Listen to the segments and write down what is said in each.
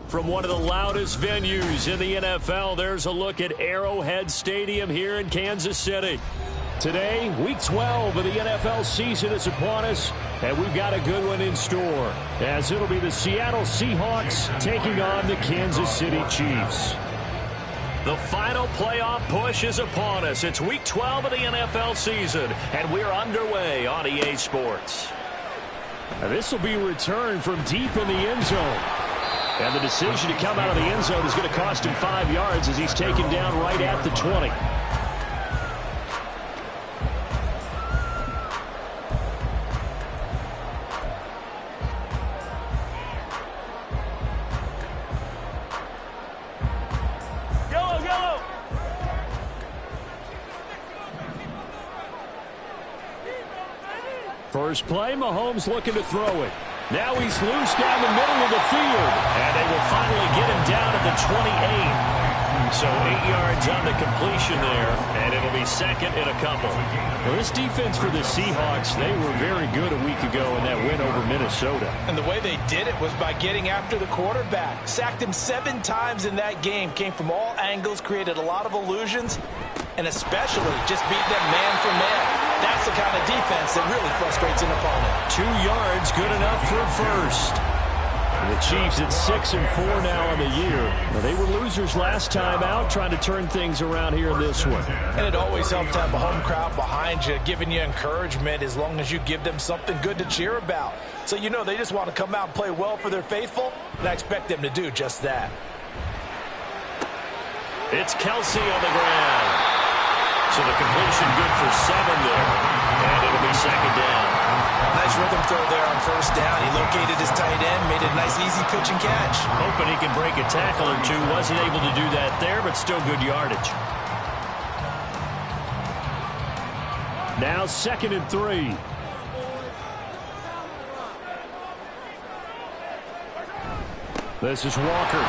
From one of the loudest venues in the NFL, there's a look at Arrowhead Stadium here in Kansas City. Today, Week 12 of the NFL season is upon us, and we've got a good one in store, as it'll be the Seattle Seahawks taking on the Kansas City Chiefs. The final playoff push is upon us. It's Week 12 of the NFL season, and we're underway on EA Sports. This will be a return from deep in the end zone. And the decision to come out of the end zone is going to cost him 5 yards as he's taken down right at the 20. First play, Mahomes looking to throw it. Now he's loose down the middle of the field. And they will finally get him down at the 28. So 8 yards on the completion there, and it'll be second and a couple. Well, this defense for the Seahawks, they were very good a week ago in that win over Minnesota. And the way they did it was by getting after the quarterback. Sacked him 7 times in that game. Came from all angles, created a lot of illusions, and especially just beat them man for man. That's the kind of defense that really frustrates an opponent. 2 yards, good enough for a first. And the Chiefs at 6-4 now on the year. Well, they were losers last time out, trying to turn things around here in this one. And it always helps to have a home crowd behind you, giving you encouragement as long as you give them something good to cheer about. So you know they just want to come out and play well for their faithful, and I expect them to do just that. It's Kelsey on the ground. So the completion good for 7 there. And it'll be second down. Nice rhythm throw there on first down. He located his tight end, made a nice easy pitch and catch. Hoping he can break a tackle or two. Wasn't able to do that there, but still good yardage. Now 2nd and 3. This is Walker.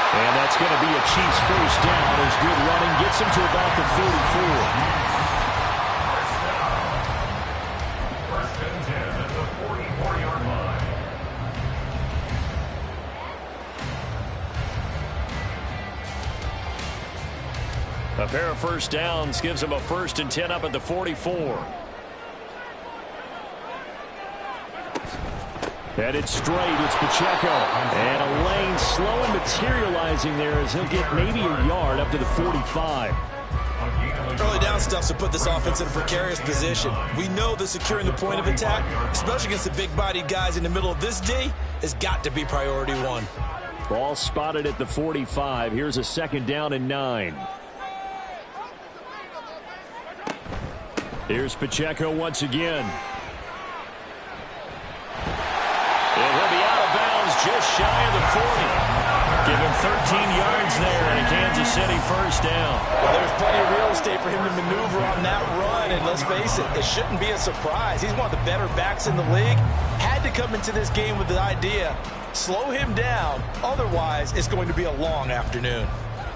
And that's going to be a Chiefs first down as good running gets him to about the 44. First and 10 at the 44-yard line. A pair of first downs gives him a 1st and 10 up at the 44. Headed straight, it's Pacheco. And a lane slow and materializing there as he'll get maybe a yard up to the 45. Early down stuff to put this offense in a precarious position. We know that securing the point of attack, especially against the big-bodied guys in the middle of this D, has got to be priority 1. Ball spotted at the 45. Here's a 2nd down and 9. Here's Pacheco once again. And he'll be out of bounds just shy of the 40. Give him 13 yards there and a Kansas City first down. Well, there's plenty of real estate for him to maneuver on that run, and let's face it, it shouldn't be a surprise. He's one of the better backs in the league. Had to come into this game with the idea, slow him down, otherwise it's going to be a long afternoon.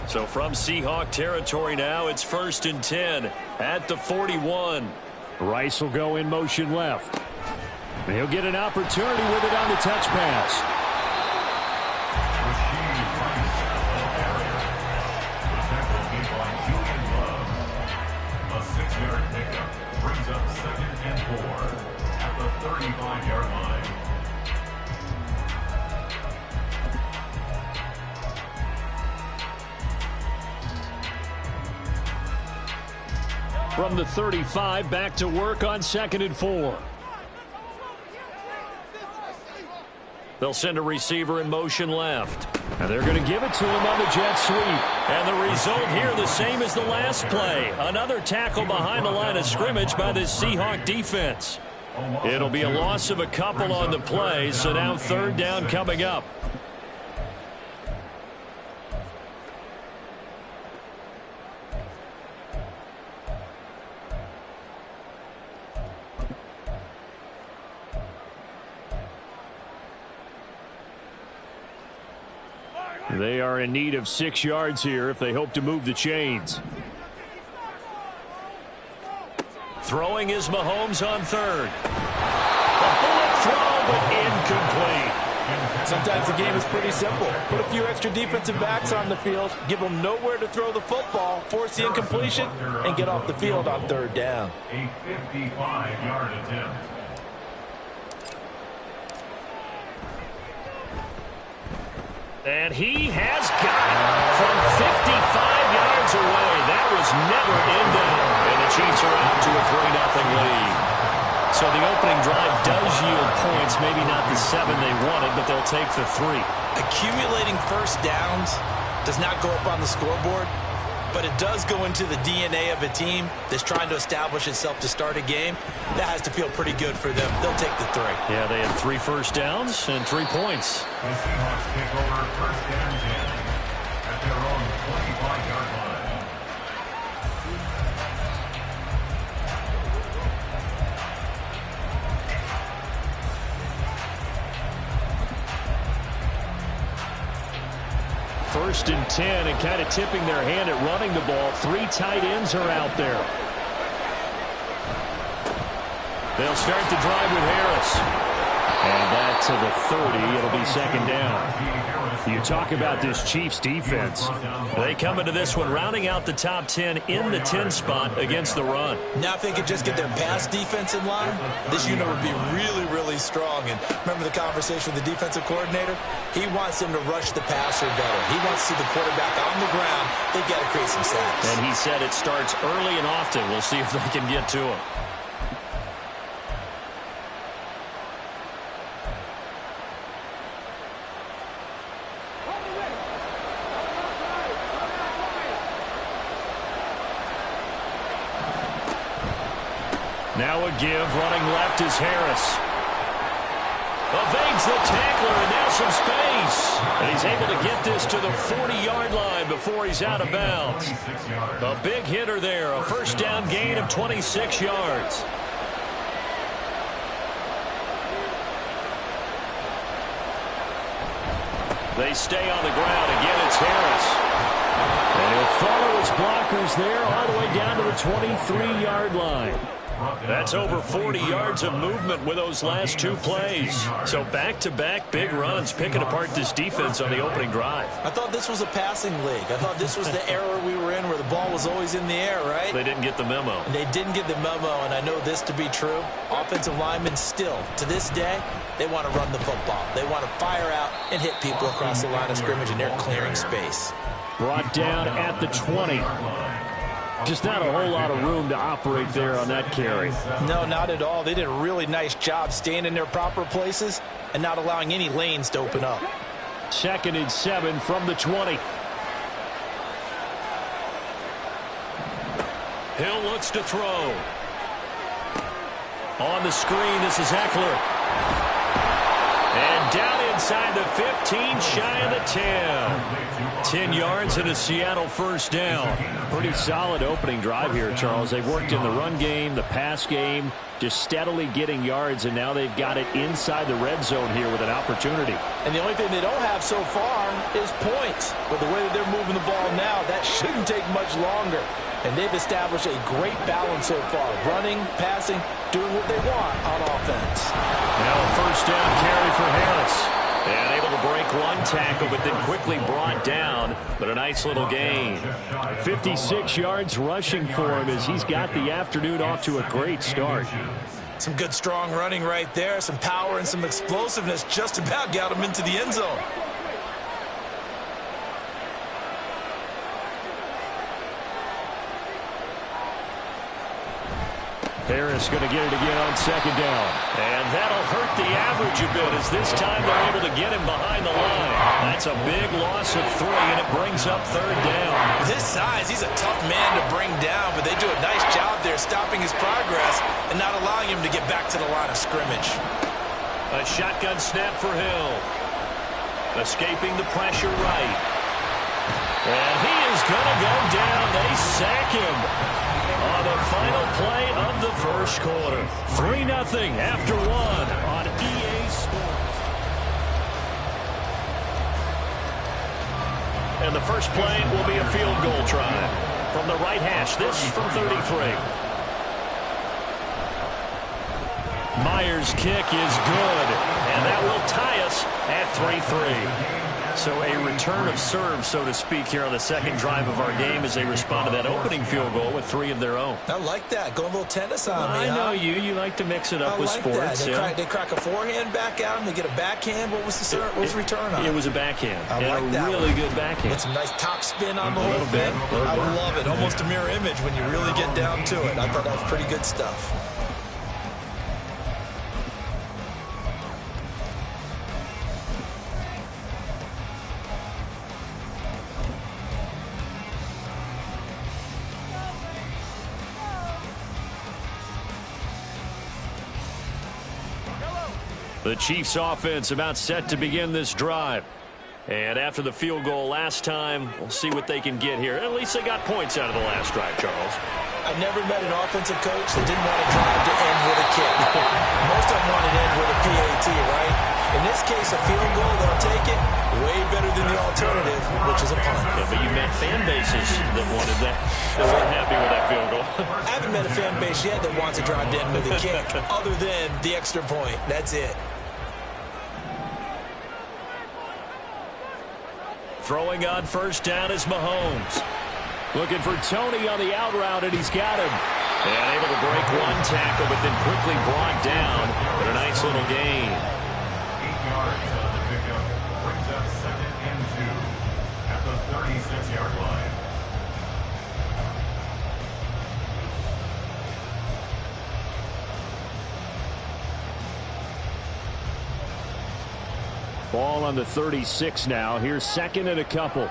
So from Seahawk territory now, it's 1st and 10 at the 41. Rice will go in motion left. And he'll get an opportunity with it on the touch pass. A 6-yard pickup brings up 2nd and 4 at the 35-yard line. From the 35, back to work on 2nd and 4. They'll send a receiver in motion left. And they're going to give it to him on the jet sweep. And the result here the same as the last play. Another tackle behind the line of scrimmage by this Seahawk defense. It'll be a loss of a couple on the play, so now 3rd down coming up. They are in need of 6 yards here if they hope to move the chains. Throwing is Mahomes on 3rd. A bullet throw, but incomplete. Sometimes the game is pretty simple. Put a few extra defensive backs on the field, give them nowhere to throw the football, force the incompletion, and get off the field on third down. A 55-yard attempt. And he has got it from 55 yards away. That was never in doubt. And the Chiefs are out to a 3-0 lead. So the opening drive does yield points, maybe not the 7 they wanted, but they'll take the 3. Accumulating first downs does not go up on the scoreboard, but it does go into the DNA of a team that's trying to establish itself to start a game. That has to feel pretty good for them. They'll take the 3. Yeah, they had 3 first downs and 3 points. The Seahawks take over first and 10 at their own 25-yard line. First and 10, and kind of tipping their hand at running the ball. 3 tight ends are out there. They'll start the drive with Harris. And back to the 30. It'll be second down. You talk about this Chiefs defense. They come into this one rounding out the top 10 in the 10 spot against the run. Now if they could just get their pass defense in line, this unit would be really, really strong. And remember the conversation with the defensive coordinator? He wants them to rush the passer better. He wants to see the quarterback on the ground. They've got to create some sacks. And he said it starts early and often. We'll see if they can get to him. Now a give, running left is Harris. Evades the tackler, and now some space. And he's able to get this to the 40-yard line before he's out of bounds. A big hitter there, a first down gain of 26 yards. They stay on the ground. Again, it's Harris. And he'll follow his blockers there all the way down to the 23-yard line. That's over 40 yards of movement with those last 2 plays. So back-to-back big runs, picking apart this defense on the opening drive. I thought this was a passing league. I thought this was the era we were in where the ball was always in the air, right? They didn't get the memo. And they didn't get the memo, and I know this to be true. Offensive linemen still, to this day, they want to run the football. They want to fire out and hit people across the line of scrimmage, and they're clearing space. Brought down at the 20. Just not a whole lot of room to operate there on that carry. No, not at all. They did a really nice job staying in their proper places and not allowing any lanes to open up. Second and 7 from the 20. Hill looks to throw. On the screen, this is Eckler. And down inside the 15, shy of the 10. 10 yards and a Seattle first down. Pretty solid opening drive here, Charles. They've worked in the run game, the pass game, just steadily getting yards, and now they've got it inside the red zone here with an opportunity. And the only thing they don't have so far is points. But the way that they're moving the ball now, that shouldn't take much longer. And they've established a great balance so far. Running, passing, doing what they want on offense. Now a first down carry for Harris. And able to break one tackle, but then quickly brought down. But a nice little gain. 56 yards rushing for him as he's got the afternoon off to a great start. Some good strong running right there. Some power and some explosiveness just about got him into the end zone. Harris going to get it again on second down. And that'll hurt the average a bit as this time they're able to get him behind the line. That's a big loss of 3, and it brings up third down. With his size, he's a tough man to bring down, but they do a nice job there stopping his progress and not allowing him to get back to the line of scrimmage. A shotgun snap for Hill. Escaping the pressure right. And he is going to go down. They sack him on the final play of the first quarter. 3-0 after 1 on EA Sports. And the first play will be a field goal try from the right hash. This from 33. Myers' kick is good, and that will tie us at 3-3. So a return of serve, so to speak, here on the second drive of our game as they respond to that opening field goal with 3 of their own. I like that. Go a little tennis on me, I know you. You like to mix it up with sports. They crack a forehand back at them. They get a backhand. What was the serve? What was the return on? It was a backhand. I like that really good backhand. With some nice top spin on the whole thing. I love it. Almost a mirror image when you really get down to it. I thought that was pretty good stuff. The Chiefs offense about set to begin this drive. And after the field goal last time, we'll see what they can get here. At least they got points out of the last drive, Charles. I never met an offensive coach that didn't want to drive to end with a kick. Most of them want to end with a PAT, right? In this case, a field goal, they'll take it. Way better than the alternative, which is a punt. Yeah, but you met fan bases that wanted that. They weren't happy with that field goal. I haven't met a fan base yet that wants to drive to end with a kick, other than the extra point. That's it. Throwing on first down is Mahomes. Looking for Tony on the out route, and he's got him. And able to break one tackle, but then quickly brought down. But a nice little gain. 8 yards on the pickup. Brings up 2nd and 2 at the 36-yard line. Ball on the 36 now. Here's 2nd and a couple.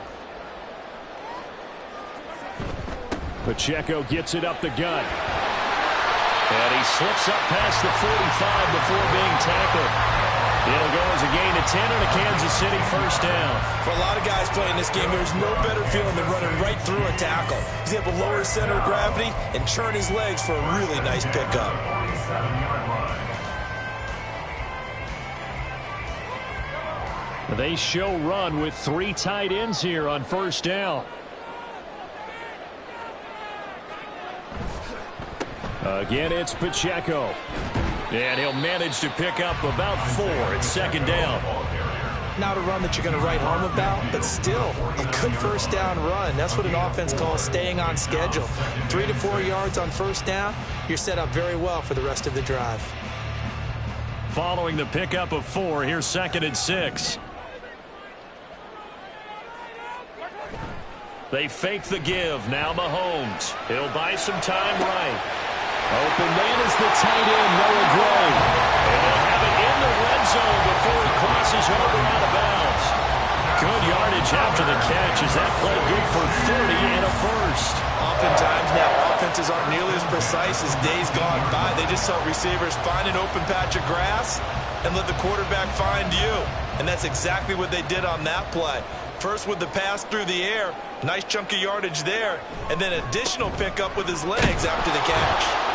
Pacheco gets it up the gut. And he slips up past the 45 before being tackled. It'll go as a gain of 10 and a Kansas City first down. For a lot of guys playing this game, there's no better feeling than running right through a tackle. He's able to lower his center of gravity and churn his legs for a really nice pickup. 47-yard line. They show run with 3 tight ends here on first down. Again, it's Pacheco. And he'll manage to pick up about 4 at 2nd down. Not a run that you're going to write home about, but still a good first down run. That's what an offense calls staying on schedule. 3 to 4 yards on first down, you're set up very well for the rest of the drive. Following the pickup of 4, here's 2nd and 6. They fake the give. Now Mahomes. He'll buy some time right. Open man is the tight end, Noah Gray. And he'll have it in the red zone before he crosses over out of bounds. Good yardage after the catch. Is that play good for 30 and a first? Oftentimes now offenses aren't nearly as precise as days gone by. They just saw receivers find an open patch of grass and let the quarterback find you. And that's exactly what they did on that play. First with the pass through the air, nice chunk of yardage there, and then additional pickup with his legs after the catch.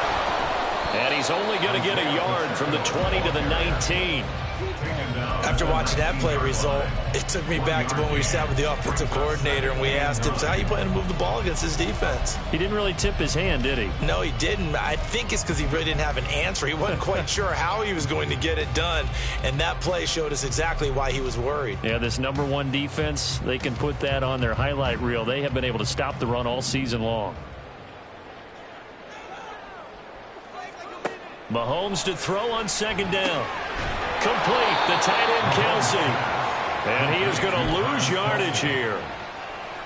And he's only going to get a yard from the 20 to the 19. After watching that play result, it took me back to when we sat with the offensive coordinator and we asked him, so how you plan to move the ball against his defense? He didn't really tip his hand, did he? No, he didn't. I think it's because he really didn't have an answer. He wasn't quite sure how he was going to get it done, and that play showed us exactly why he was worried. Yeah, this #1 defense, they can put that on their highlight reel. They have been able to stop the run all season long. Mahomes to throw on 2nd down. Complete, the tight end Kelsey. And he is going to lose yardage here.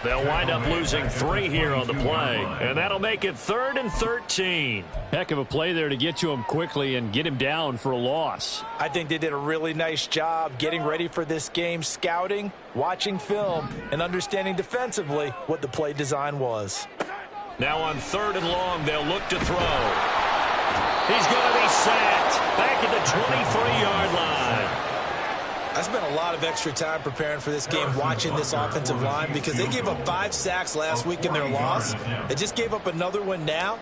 They'll wind up losing 3 here on the play, and that'll make it 3rd and 13. Heck of a play there to get to him quickly and get him down for a loss. I think they did a really nice job getting ready for this game, scouting, watching film, and understanding defensively what the play design was. Now on 3rd and long, they'll look to throw. He's going to be sacked back at the 23-yard line. I spent a lot of extra time preparing for this game, watching this offensive line, because they gave up 5 sacks last week in their loss. They just gave up another one now.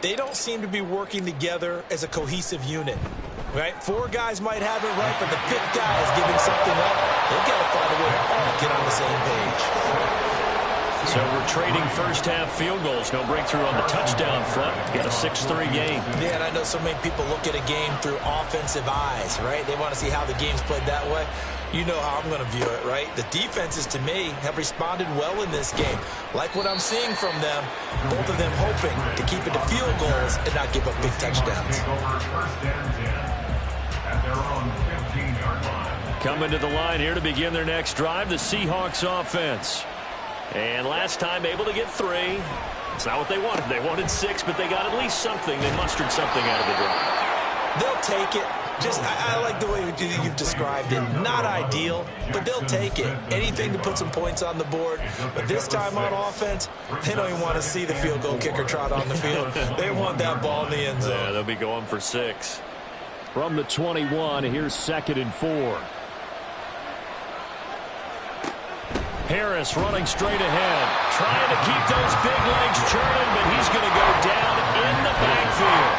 They don't seem to be working together as a cohesive unit. Right? 4 guys might have it right, but the 5th guy is giving something up. They've got to find a way to all get on the same page. So we're trading first-half field goals. No breakthrough on the touchdown front. Got a 6-3 game. Yeah, and I know so many people look at a game through offensive eyes, right? They want to see how the game's played that way. You know how I'm going to view it, right? The defenses, to me, have responded well in this game. Like what I'm seeing from them, both of them hoping to keep it to field goals and not give up big touchdowns. Coming to the line here to begin their next drive, the Seahawks offense. And last time able to get 3. It's not what they wanted. They wanted 6, but they got at least something. They mustered something out of the drive. They'll take it. I like the way you've described it. Not ideal, but they'll take it. Anything to put some points on the board. But this time on offense, they don't even want to see the field goal kicker trot on the field. They want that ball in the end zone. Yeah, they'll be going for 6. From the 21, here's 2nd and 4. Harris running straight ahead, trying to keep those big legs churning, but he's going to go down in the backfield.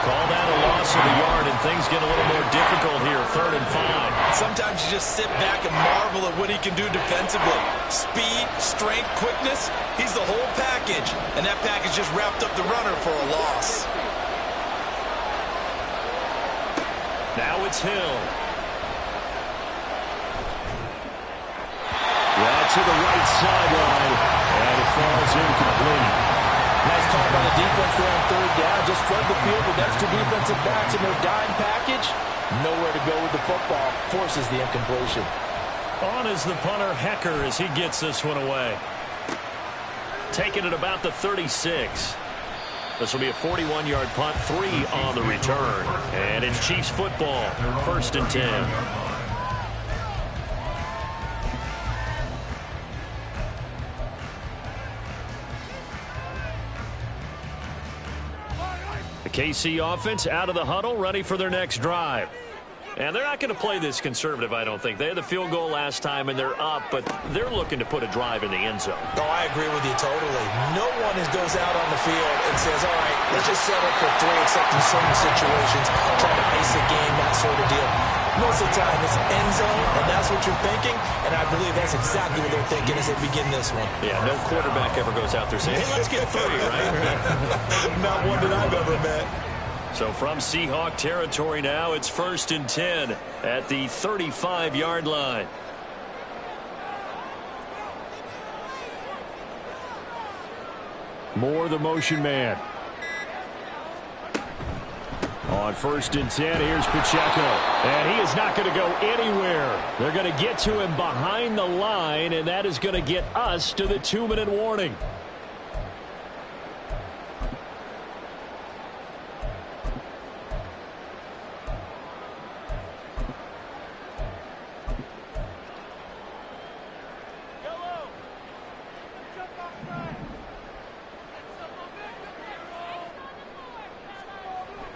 Call that a loss of the yard, and things get a little more difficult here, 3rd and 5. Sometimes you just sit back and marvel at what he can do defensively. Speed, strength, quickness, he's the whole package, and that package just wrapped up the runner for a loss. Now it's Hill. To the right sideline, and it falls incomplete. Nice call by the defense there on 3rd down. Just flood the field with extra defensive backs in their dime package. Nowhere to go with the football. Forces the incompletion. On is the punter, Hecker, as he gets this one away. Taking it about the 36. This will be a 41-yard punt, 3 on the return. And it's Chiefs football, 1st and 10. KC offense out of the huddle, ready for their next drive. And they're not going to play this conservative, I don't think. They had the field goal last time, and they're up, but they're looking to put a drive in the end zone. Oh, I agree with you totally. No one goes out on the field and says, all right, let's just settle for 3, except in certain situations, try to ice a game, that sort of deal. Most of the time, it's end zone, and that's what you're thinking, and I believe that's exactly what they're thinking as they begin this one. Yeah, no quarterback ever goes out there saying, hey, let's get 3, right? Not one that I've ever met. So from Seahawk territory now, it's 1st and 10 at the 35-yard line. Moore, the motion man. On 1st and 10, here's Pacheco. And he is not going to go anywhere. They're going to get to him behind the line, and that is going to get us to the 2-minute warning.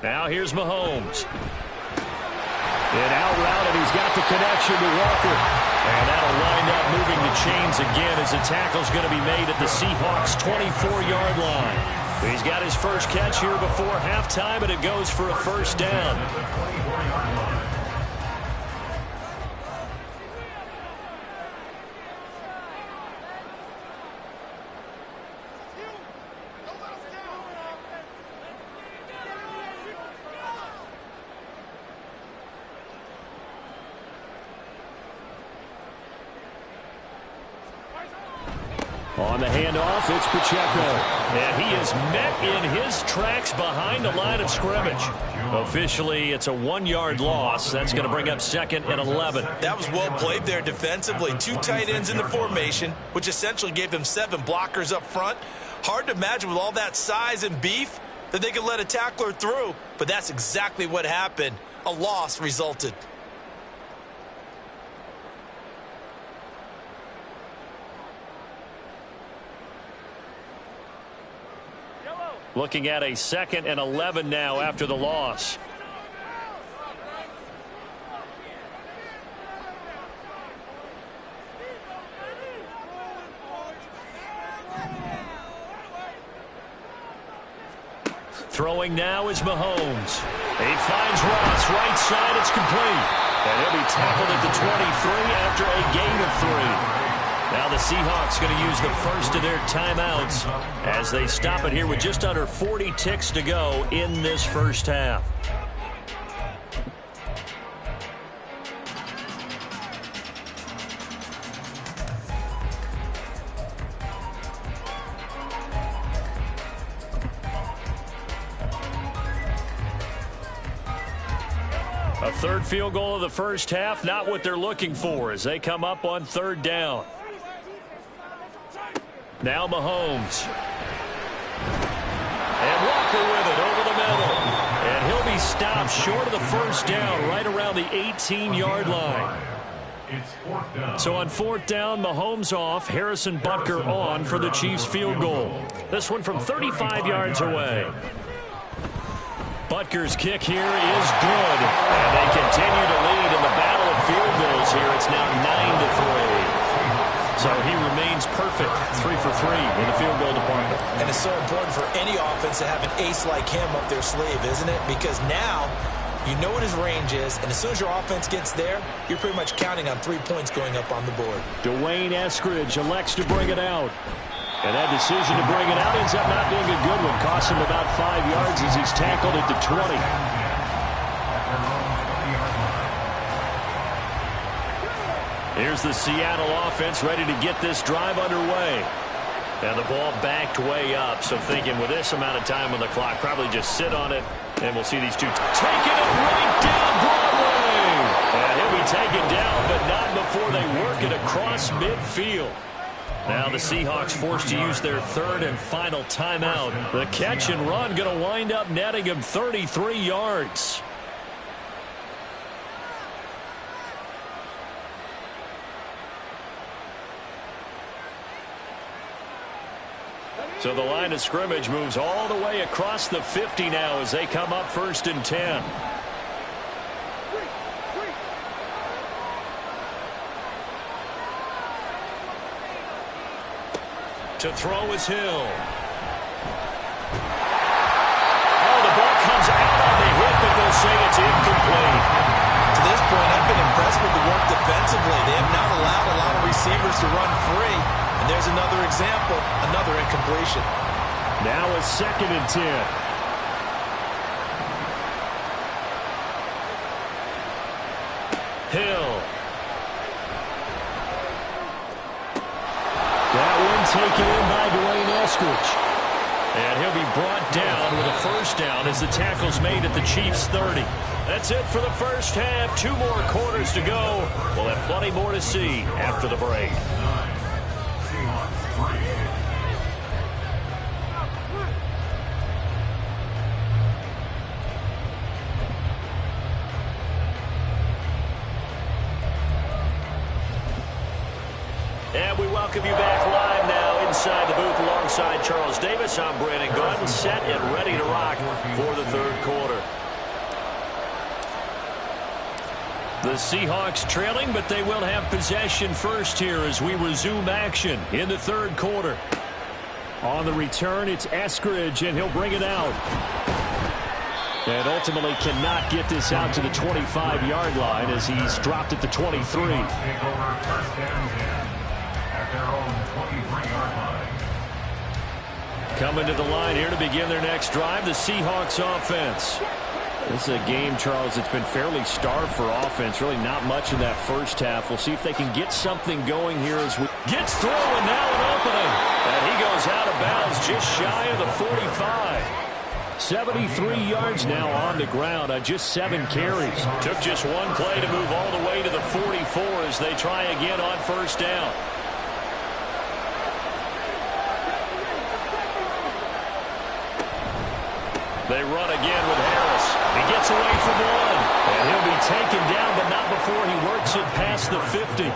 Now here's Mahomes. And out route, and he's got the connection to Walker. And that'll wind up moving the chains again as the tackle's going to be made at the Seahawks' 24-yard line. He's got his first catch here before halftime, and it goes for a 1st down. On the handoff, it's Pacheco. And he is met in his tracks behind the line of scrimmage. Officially, it's a 1-yard loss. That's going to bring up 2nd and 11. That was well played there defensively. 2 tight ends in the formation, which essentially gave them 7 blockers up front. Hard to imagine with all that size and beef that they could let a tackler through. But that's exactly what happened. A loss resulted. Looking at a 2nd and 11 now after the loss. Throwing now is Mahomes. He finds Ross, right side, it's complete. And he'll be tackled at the 23 after a gain of 3. Now the Seahawks going to use the first of their timeouts as they stop it here with just under 40 ticks to go in this first half. A third field goal of the first half, not what they're looking for as they come up on third down. Now Mahomes. And Walker with it over the middle. And he'll be stopped short of the first down right around the 18-yard line. So on fourth down, Mahomes off, Harrison Butker on for the Chiefs field goal. This one from 35 yards away. Butker's kick here is good. And they continue to lead in the battle of field goals here. It's now 9-3. So he remains perfect, 3 for 3 in the field goal department. And it's so important for any offense to have an ace like him up their sleeve, isn't it? Because now you know what his range is, and as soon as your offense gets there, you're pretty much counting on 3 points going up on the board. Dwayne Eskridge elects to bring it out. And that decision to bring it out ends up not being a good one. Costs him about 5 yards as he's tackled at the 20. Here's the Seattle offense ready to get this drive underway. And the ball backed way up. So thinking with this amount of time on the clock, probably just sit on it. And we'll see these two taking it right down Broadway. And he'll be taken down, but not before they work it across midfield. Now the Seahawks forced to use their third and final timeout. The catch and run going to wind up netting him 33 yards. So the line of scrimmage moves all the way across the 50 now as they come up 1st and 10. To throw is Hill. Oh, the ball comes out on the hit, but they'll say it's incomplete. To this point, I've been impressed with the work defensively. They have not allowed a lot of receivers to run free. And there's another example, another incompletion. Now a 2nd and 10. Hill. That one taken in by Dwayne Eskridge. And he'll be brought down with a first down as the tackle's made at the Chiefs' 30. That's it for the first half. 2 more quarters to go. We'll have plenty more to see after the break. And we welcome you back live now inside the booth alongside Charles Davis. I'm Brandon Gordon, set and ready to rock for the third quarter. The Seahawks trailing, but they will have possession first here as we resume action in the third quarter. On the return, it's Eskridge, and he'll bring it out. And ultimately cannot get this out to the 25-yard line as he's dropped at the 23. Coming to the line here to begin their next drive, the Seahawks offense. This is a game, Charles, that's been fairly starved for offense. Really not much in that first half. We'll see if they can get something going here as we gets through, and now an opening. And he goes out of bounds just shy of the 45. 73 yards now on the ground on just 7 carries. Took just one play to move all the way to the 44 as they try again on first down. They run again with Harris. He gets away from one. And he'll be taken down, but not before he works it past the 50.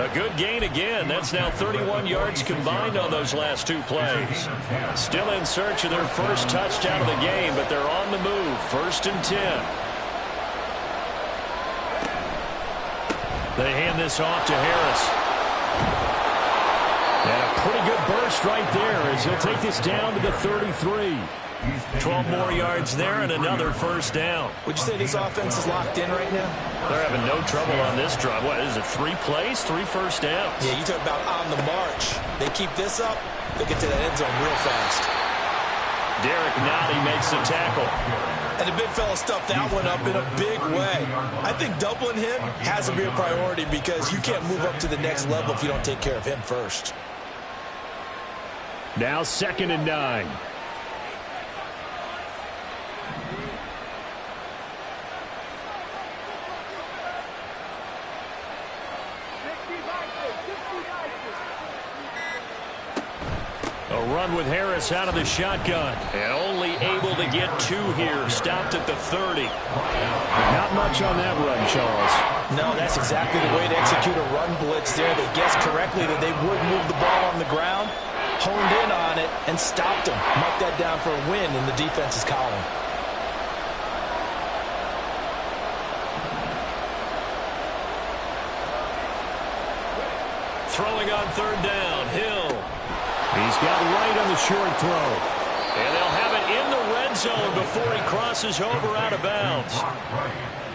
A good gain again. That's now 31 yards combined on those last 2 plays. Still in search of their first touchdown of the game, but they're on the move. 1st and 10. They hand this off to Harris. And a pretty good burst right there as he'll take this down to the 33. 12 more yards there and another first down. Would you say this offense is locked in right now? They're having no trouble on this drive. What is it, 3 plays, 3 first downs? Yeah, you talk about on the march. They keep this up, they'll get to that end zone real fast. Derek Nottie makes the tackle. And the big fella stuffed that one up in a big way. I think doubling him has to be a priority because you can't move up to the next level if you don't take care of him first. Now 2nd and 9. They'll run with Harris out of the shotgun. And only able to get 2 here. Stopped at the 30. Not much on that run, Charles. No, that's exactly the way to execute a run blitz there. They guessed correctly that they would move the ball on the ground, honed in on it, and stopped them. Marked that down for a win in the defense's column. Throwing on 3rd down, Hill. He's got right on the short throw. And they'll have it in the red zone before he crosses over out of bounds.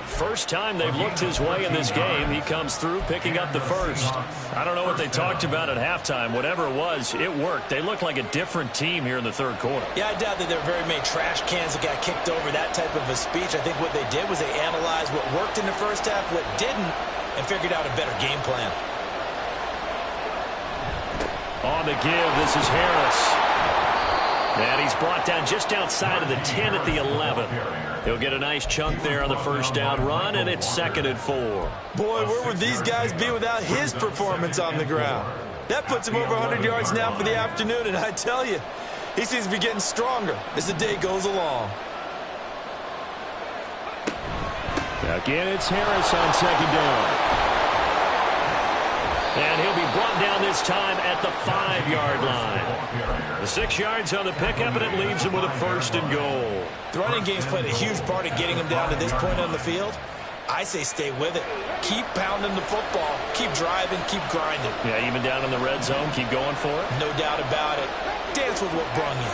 First time they've looked his way in this game. He comes through picking up the first. I don't know what they talked about at halftime. Whatever it was, it worked. They look like a different team here in the 3rd quarter. Yeah, I doubt that there were very many trash cans that got kicked over, that type of a speech. I think what they did was they analyzed what worked in the first half, what didn't, and figured out a better game plan. On the give, this is Harris. And he's brought down just outside of the 10 at the 11. He'll get a nice chunk there on the first down run, and it's 2nd and 4. Boy, where would these guys be without his performance on the ground? That puts him over 100 yards now for the afternoon, and I tell you, he seems to be getting stronger as the day goes along. Again, it's Harris on 2nd down. And he'll be brought down this time at the 5-yard line. The 6 yards on the pickup, and it leaves him with a 1st and goal. The running game's played a huge part in getting him down to this point on the field. I say stay with it. Keep pounding the football. Keep driving. Keep grinding. Yeah, even down in the red zone, keep going for it. No doubt about it. Dance with what brung you.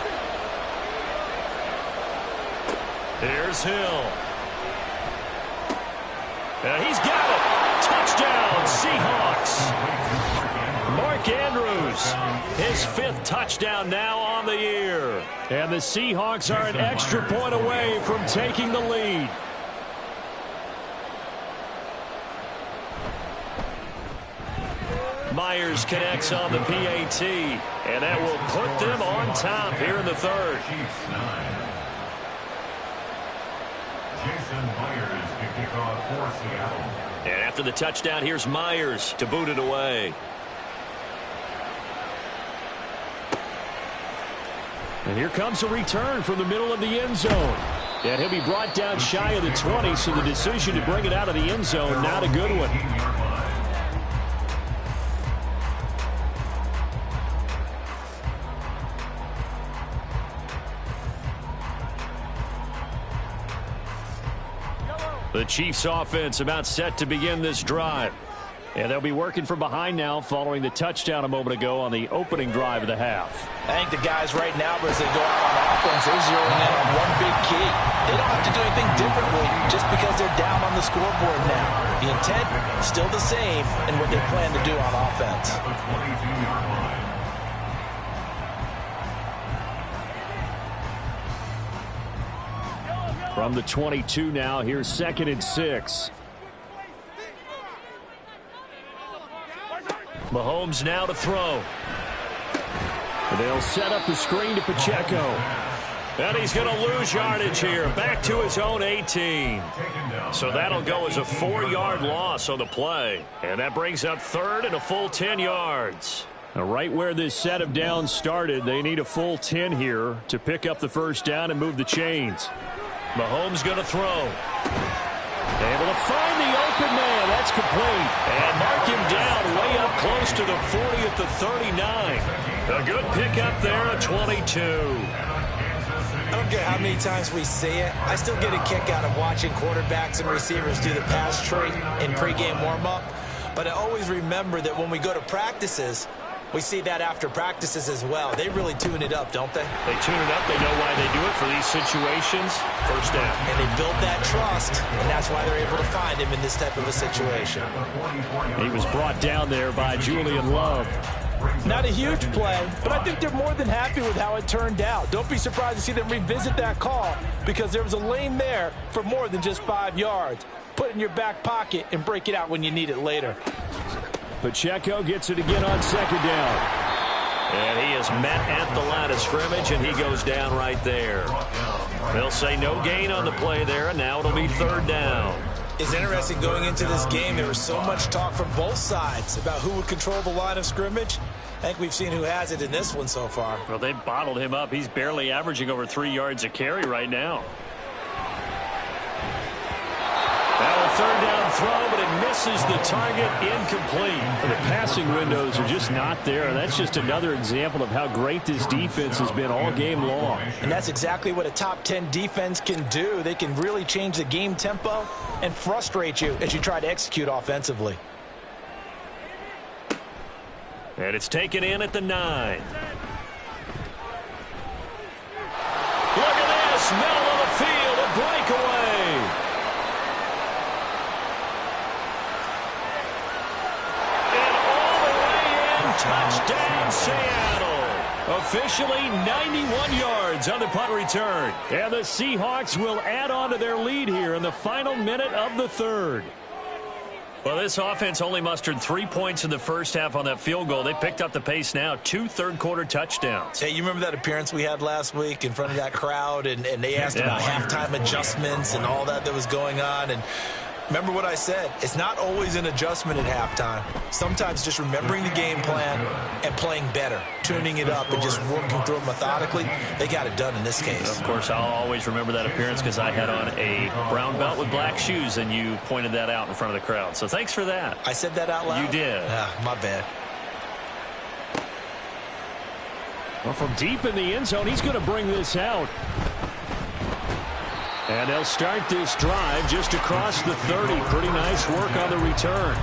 Here's Hill. He's got it. Touchdown, Seahawks. Mark Andrews, his 5th touchdown now on the year. And the Seahawks are an extra point away from taking the lead. Myers connects on the PAT, and that will put them on top here in the 3rd. Jason Myers to kick off for Seattle. And after the touchdown, here's Myers to boot it away. And here comes a return from the middle of the end zone. And he'll be brought down shy of the 20, so the decision to bring it out of the end zone, not a good one. The Chiefs offense about set to begin this drive. And they'll be working from behind now following the touchdown a moment ago on the opening drive of the half. I think the guys right now, as they go out on offense, they're zeroing in on one big key. They don't have to do anything differently just because they're down on the scoreboard now. The intent, still the same in what they plan to do on offense. From the 22 now, here's 2nd and 6. Mahomes now to throw. They'll set up the screen to Pacheco. And he's going to lose yardage here. Back to his own 18. So that'll go as a 4-yard loss on the play. And that brings up 3rd and a full 10 yards. Now, right where this set of downs started, they need a full 10 here to pick up the first down and move the chains. Mahomes going to throw. Able to find the open man. That's complete. And mark him down way up close to the 40 at the 39. A good pickup there at 22. I don't care how many times we say it. I still get a kick out of watching quarterbacks and receivers do the pass tree in pregame warm-up. But I always remember that when we go to practices, we see that after practices as well. They really tune it up, don't they? They tune it up. They know why they do it for these situations. First down. And they build that trust, and that's why they're able to find him in this type of a situation. He was brought down there by Julian Love. Not a huge play, but I think they're more than happy with how it turned out. Don't be surprised to see them revisit that call because there was a lane there for more than just 5 yards. Put it in your back pocket and break it out when you need it later. Pacheco gets it again on 2nd down. And he is met at the line of scrimmage, and he goes down right there. They'll say no gain on the play there, and now it'll be 3rd down. It's interesting going into this game. There was so much talk from both sides about who would control the line of scrimmage. I think we've seen who has it in this one so far. Well, they've bottled him up. He's barely averaging over 3 yards a carry right now. Now a third down throw, but it misses the target, incomplete. The passing windows are just not there. That's just another example of how great this defense has been all game long. And that's exactly what a top 10 defense can do. They can really change the game tempo and frustrate you as you try to execute offensively. And it's taken in at the 9. Look at this, middle of the field, a breakaway. Touchdown, Seattle. Officially 91 yards on the punt return. And the Seahawks will add on to their lead here in the final minute of the third. Well, this offense only mustered 3 points in the first half on that field goal. They picked up the pace now. 2 third-quarter touchdowns. Hey, you remember that appearance we had last week in front of that crowd, and they asked about halftime adjustments and all that was going on, and remember what I said. It's not always an adjustment at halftime. Sometimes just remembering the game plan and playing better, tuning it up and just working through it methodically. They got it done in this case. Of course, I'll always remember that appearance because I had on a brown belt with black shoes, and you pointed that out in front of the crowd. So thanks for that. I said that out loud? You did. My bad. Well, from deep in the end zone, he's going to bring this out. And they'll start this drive just across the 30. Pretty nice work on the return.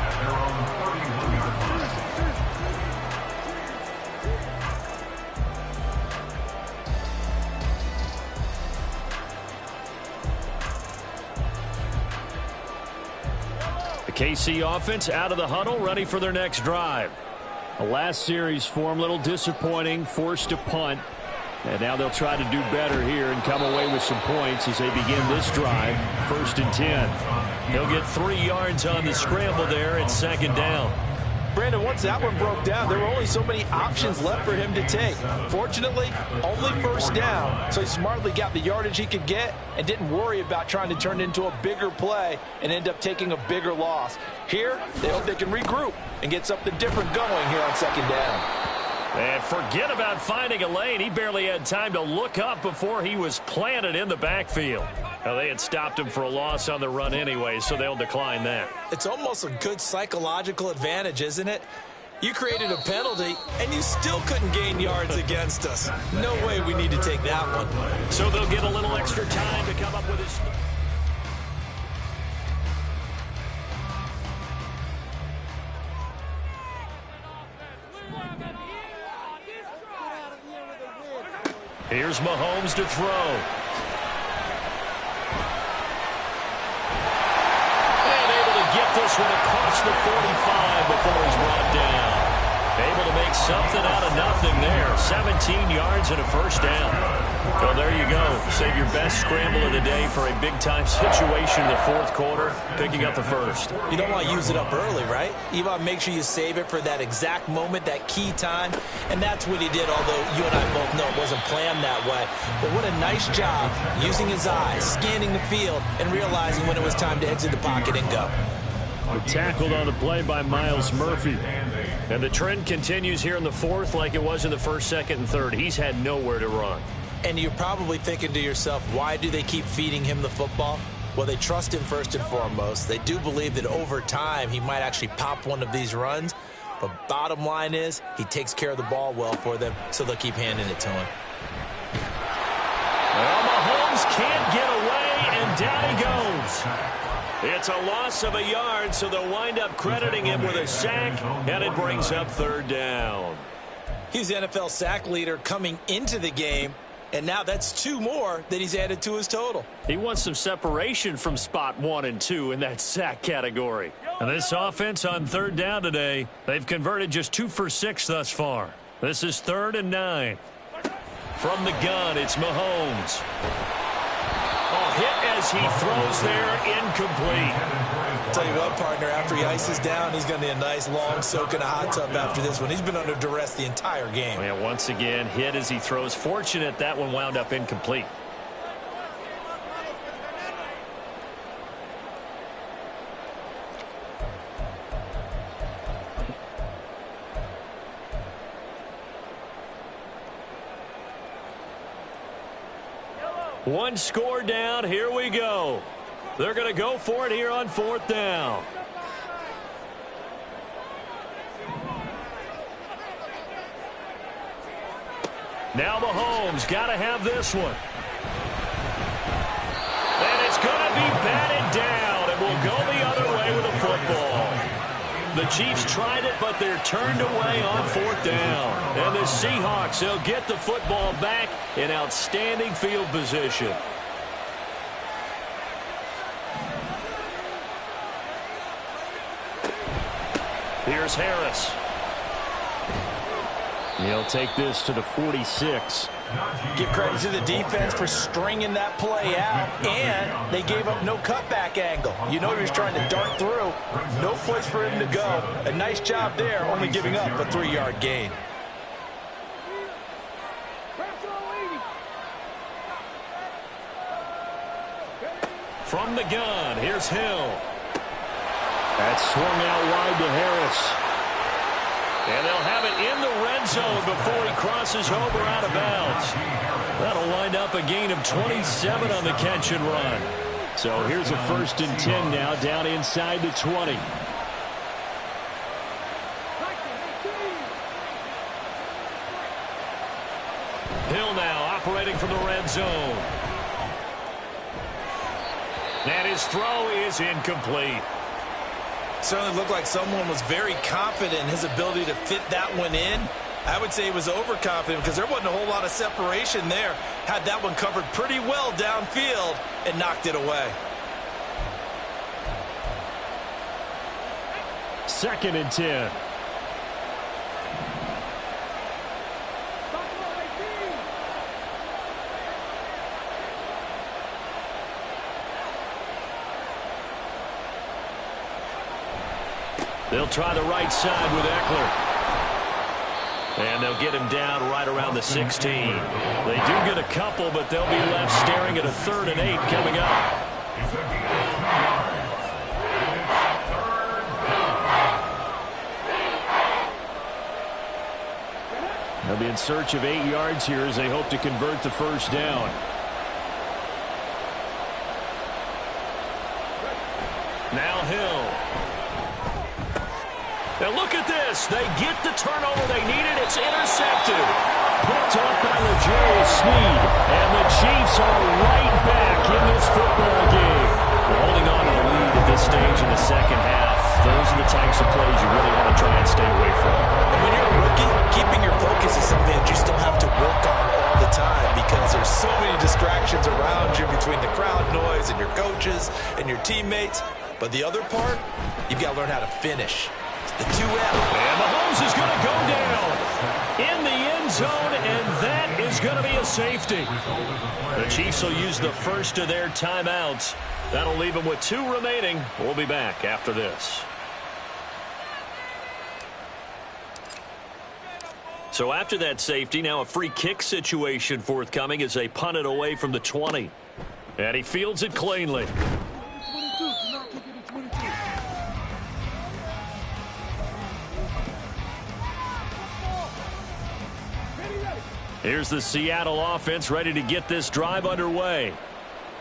The KC offense out of the huddle, ready for their next drive. The last series form, a little disappointing, forced to punt. And now they'll try to do better here and come away with some points as they begin this drive. 1st and 10. He'll get 3 yards on the scramble there at 2nd down. Brandon, once that one broke down, there were only so many options left for him to take. Fortunately, only 1st down, so he smartly got the yardage he could get and didn't worry about trying to turn it into a bigger play and end up taking a bigger loss. Here, they hope they can regroup and get something different going here on 2nd down. And forget about finding a lane. He barely had time to look up before he was planted in the backfield. Now, they had stopped him for a loss on the run anyway, so they'll decline that. It's almost a good psychological advantage, isn't it? You created a penalty, and you still couldn't gain yards against us. No way we need to take that one. So they'll get a little extra time to come up with his... Here's Mahomes to throw. And able to get this one across the 45 before he's brought down. Able to make something out of nothing there. 17 yards and a 1st down. Well, there you go. Save your best scramble of the day for a big-time situation in the 4th quarter, picking up the 1st. You don't want to use it up early, right? You want to make sure you save it for that exact moment, that key time, and that's what he did, although you and I both know it wasn't planned that way. But what a nice job using his eyes, scanning the field, and realizing when it was time to exit the pocket and go. Tackled on the play by Myles Murphy. And the trend continues here in the 4th like it was in the 1st, 2nd, and 3rd. He's had nowhere to run. And you're probably thinking to yourself, why do they keep feeding him the football? Well, they trust him first and foremost. They do believe that over time he might actually pop one of these runs. But bottom line is he takes care of the ball well for them, so they'll keep handing it to him. Well, Mahomes can't get away, and down he goes. It's a loss of a yard, so they'll wind up crediting him with a sack, and it brings up 3rd down. He's the NFL sack leader coming into the game, and now that's 2 more that he's added to his total. He wants some separation from spot 1 and 2 in that sack category. And this offense on 3rd down today, they've converted just 2 for 6 thus far. This is 3rd and 9. From the gun, it's Mahomes. Hit as he throws there, incomplete. Tell you what, partner, after he ices down, he's going to need a nice long soak in a hot tub after this one. He's been under duress the entire game. Yeah, once again, hit as he throws. Fortunate that one wound up incomplete. One score down. Here we go. They're going to go for it here on 4th down. Now Mahomes got to have this one. And it's going to be batted down, and will go the other way with a football. The Chiefs tried it, but they're turned away on 4th down. And the Seahawks, they'll get the football back in outstanding field position. Here's Harris. He'll take this to the 46. Give credit to the defense for stringing that play out, and they gave up no cutback angle. You know he was trying to dart through. No place for him to go. A nice job there, only giving up a 3-yard gain. From the gun, here's Hill. That's swung out wide to Harris. And they'll have it in the red zone before he crosses over out of bounds. That'll wind up a gain of 27 on the catch and run. So here's a 1st and 10 now, down inside the 20. Hill now operating from the red zone. And his throw is incomplete. Certainly looked like someone was very confident in his ability to fit that one in. I would say he was overconfident because there wasn't a whole lot of separation there. Had that one covered pretty well downfield and knocked it away. 2nd and 10. They'll try the right side with Eckler. And they'll get him down right around the 16. They do get a couple, but they'll be left staring at a 3rd and 8 coming up. They'll be in search of 8 yards here as they hope to convert the 1st down. Now Hill. Now look at this. They get the turnover they needed. It's intercepted. Picked up by L'Jarius Sneed. And the Chiefs are right back in this football game. They're holding on to the lead at this stage in the 2nd half. Those are the types of plays you really want to try and stay away from. And when you're a rookie, keeping your focus is something that you still have to work on all the time because there's so many distractions around you between the crowd noise and your coaches and your teammates. But the other part, you've got to learn how to finish. The 2F. And Mahomes is going to go down in the end zone, and that is going to be a safety. The Chiefs will use the first of their timeouts. That'll leave them with 2 remaining. We'll be back after this. So after that safety, now a free kick situation forthcoming as they punt it away from the 20. And he fields it cleanly. Here's the Seattle offense ready to get this drive underway.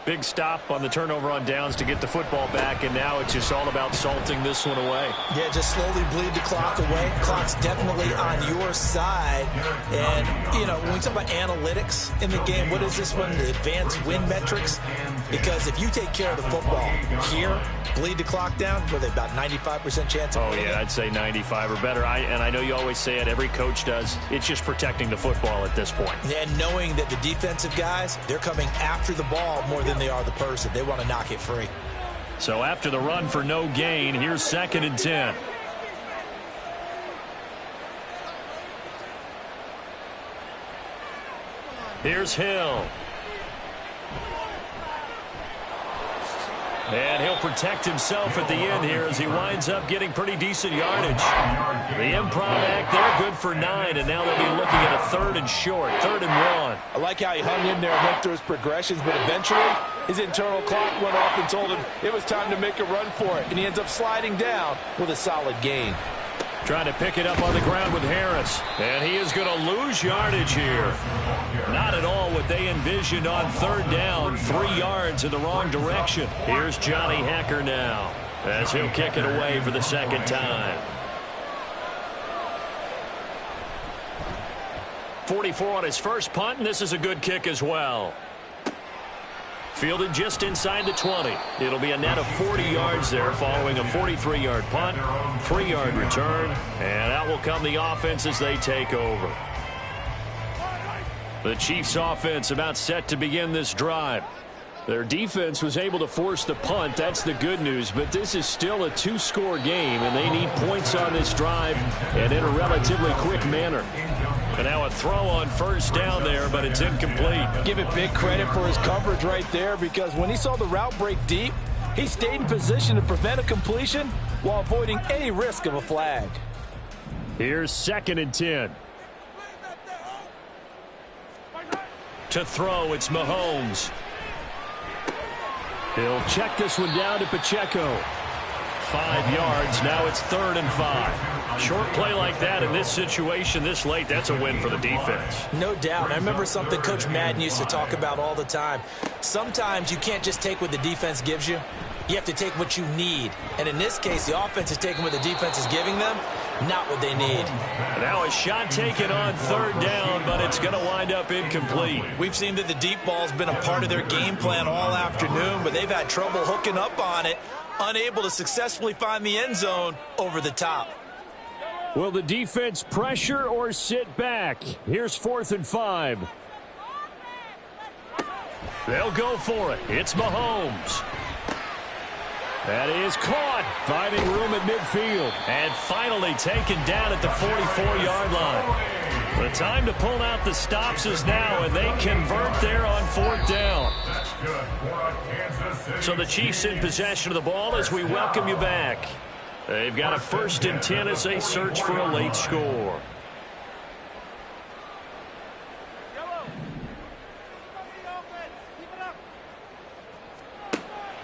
Big stop on the turnover on downs to get the football back, and now it's just all about salting this one away. Yeah, just slowly bleed the clock away. Clock's definitely on your side. And, you know, when we talk about analytics in the game, what is this one? The advanced win metrics? Because if you take care of the football here, bleed the clock down, with about 95% chance of winning. Oh, yeah, I'd say 95 or better. And I know you always say it, every coach does. It's just protecting the football at this point. And knowing that the defensive guys, they're coming after the ball more than they are the person. They want to knock it free. So after the run for no gain, here's 2nd and 10. Here's Hill. And he'll protect himself at the end here as he winds up getting pretty decent yardage. The improv act there, good for 9, and now they'll be looking at a 3rd and short, 3rd and 1. I like how he hung in there and went through his progressions, but eventually his internal clock went off and told him it was time to make a run for it, and he ends up sliding down with a solid gain. Trying to pick it up on the ground with Harris. And he is going to lose yardage here. Not at all what they envisioned on third down. 3 yards in the wrong direction. Here's Johnny Hecker now as he'll kick it away for the second time. 44 on his first punt, and this is a good kick as well. Fielded just inside the 20. It'll be a net of 40 yards there following a 43-yard punt, 3-yard return, and out will come the offense as they take over. The Chiefs offense about set to begin this drive. Their defense was able to force the punt. That's the good news, but this is still a 2-score game, and they need points on this drive and in a relatively quick manner. And now a throw on first down there, but it's incomplete. Give it big credit for his coverage right there, because when he saw the route break deep, he stayed in position to prevent a completion while avoiding any risk of a flag. Here's 2nd and 10. To throw, it's Mahomes. He'll check this one down to Pacheco. 5 yards. Now it's 3rd and 5. Short play like that in this situation this late, that's a win for the defense. No doubt. I remember something Coach Madden used to talk about all the time. Sometimes you can't just take what the defense gives you. You have to take what you need. And in this case, the offense is taking what the defense is giving them, not what they need. Now a shot taken on 3rd down, but it's going to wind up incomplete. We've seen that the deep ball's been a part of their game plan all afternoon, but they've had trouble hooking up on it, unable to successfully find the end zone over the top. Will the defense pressure or sit back? Here's 4th and 5. They'll go for it. It's Mahomes. That is caught, finding room at midfield, and finally taken down at the 44-yard line. The time to pull out the stops is now, and they convert there on 4th down. So the Chiefs in possession of the ball as we welcome you back. They've got a 1st and 10 as they search for a late score.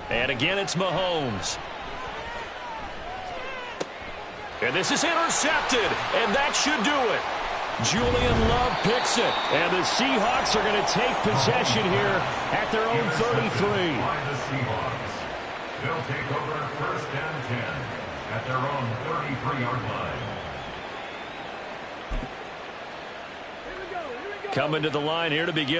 And again, it's Mahomes. And this is intercepted, and that should do it. Julian Love picks it, and the Seahawks are going to take possession here at their own 33. The Seahawks. They'll take over 1st and 10 at their own 33-yard line. Coming to the line here to begin